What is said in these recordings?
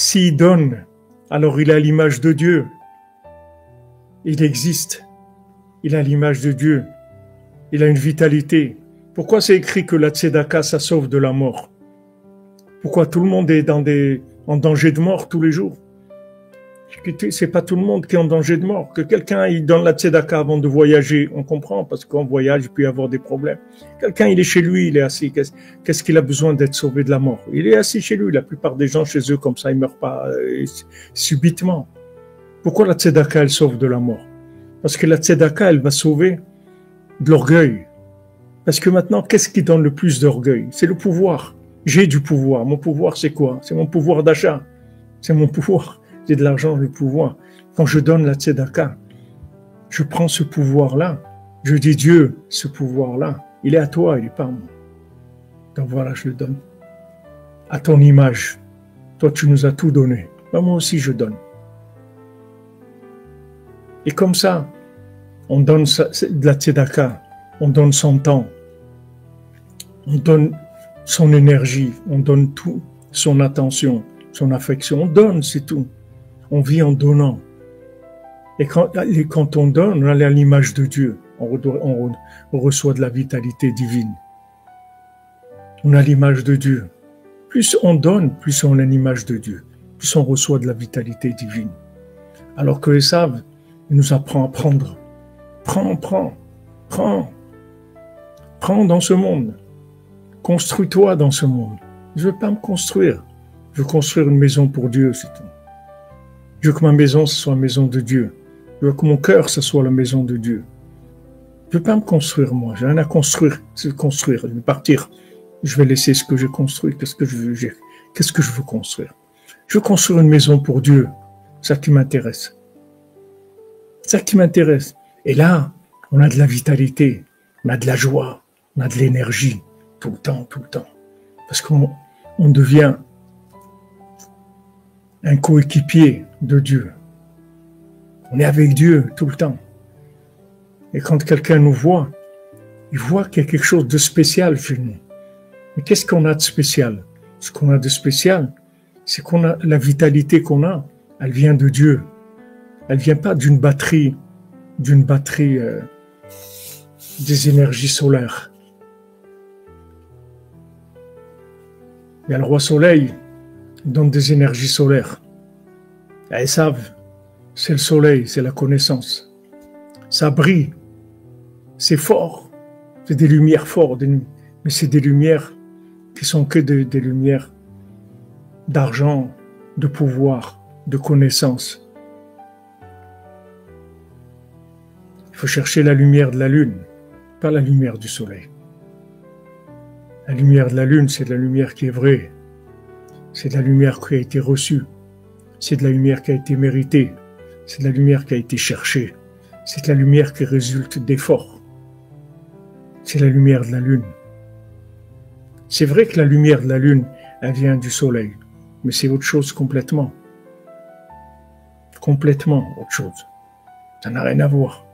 s'il donne, alors il a l'image de Dieu. Il existe. Il a l'image de Dieu. Il a une vitalité. Pourquoi c'est écrit que la tzedaka, ça sauve de la mort? Pourquoi tout le monde est en danger de mort tous les jours? C'est pas tout le monde qui est en danger de mort. Que quelqu'un il donne la tzedaka avant de voyager, on comprend, parce qu'en voyage, il peut y avoir des problèmes. Quelqu'un, il est chez lui, il est assis. Qu'est-ce qu'il a besoin d'être sauvé de la mort? Il est assis chez lui. La plupart des gens chez eux, comme ça, ils meurent pas subitement. Pourquoi la tzedaka, elle sauve de la mort? Parce que la tzedaka, elle va sauver de l'orgueil. Parce que maintenant, qu'est-ce qui donne le plus d'orgueil? C'est le pouvoir. J'ai du pouvoir. Mon pouvoir, c'est quoi? C'est mon pouvoir d'achat. C'est mon pouvoir. J'ai de l'argent, le pouvoir. Quand je donne la tzedaka, je prends ce pouvoir-là. Je dis Dieu, ce pouvoir-là, il est à toi, il n'est pas à moi. Donc voilà, je le donne. À ton image. Toi, tu nous as tout donné. Ben, moi aussi, je donne. Et comme ça, on donne de la tzedaka, on donne son temps, on donne son énergie, on donne tout, son attention, son affection. On donne, c'est tout. On vit en donnant. Et quand on donne, on a l'image de Dieu. On reçoit de la vitalité divine. On a l'image de Dieu. Plus on donne, plus on a l'image de Dieu. Plus on reçoit de la vitalité divine. Alors que Esav, il nous apprend à prendre. Prends dans ce monde. Construis-toi dans ce monde. Je ne veux pas me construire. Je veux construire une maison pour Dieu, c'est tout. Je veux que ma maison, ce soit la maison de Dieu. Je veux que mon cœur, ce soit la maison de Dieu. Je ne veux pas me construire, moi. J'ai rien à construire. C'est construire. Je vais partir. Je vais laisser ce que j'ai construit. Qu'est-ce que je veux construire? Je veux construire une maison pour Dieu. C'est ça qui m'intéresse. C'est ça qui m'intéresse. Et là, on a de la vitalité. On a de la joie. On a de l'énergie. Tout le temps, tout le temps. Parce qu'on devient un coéquipier de Dieu. On est avec Dieu tout le temps. Et quand quelqu'un nous voit, il voit qu'il y a quelque chose de spécial chez nous. Mais qu'est-ce qu'on a de spécial? Ce qu'on a de spécial, c'est qu'on a la vitalité qu'on a, elle vient de Dieu. Elle vient pas d'une batterie des énergies solaires. Il y a le roi soleil, il donne des énergies solaires. Elles savent, c'est le soleil, c'est la connaissance. Ça brille, c'est fort, c'est des lumières fortes, mais c'est des lumières qui sont que des lumières d'argent, de pouvoir, de connaissance. Il faut chercher la lumière de la lune, pas la lumière du soleil. La lumière de la lune, c'est de la lumière qui est vraie. C'est de la lumière qui a été reçue. C'est de la lumière qui a été méritée. C'est de la lumière qui a été cherchée. C'est de la lumière qui résulte d'efforts. C'est la lumière de la lune. C'est vrai que la lumière de la lune, elle vient du soleil. Mais c'est autre chose complètement. Complètement autre chose. Ça n'a rien à voir.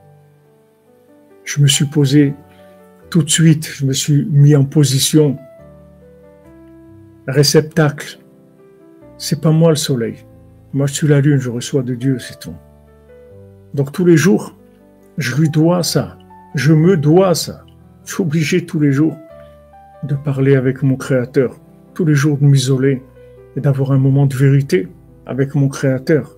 Je me suis posé tout de suite, je me suis mis en position. Réceptacle. C'est pas moi le soleil. Moi, je suis la lune, je reçois de Dieu, c'est tout. Donc, tous les jours, je lui dois ça. Je me dois ça. Je suis obligé tous les jours de parler avec mon Créateur. Tous les jours de m'isoler et d'avoir un moment de vérité avec mon Créateur.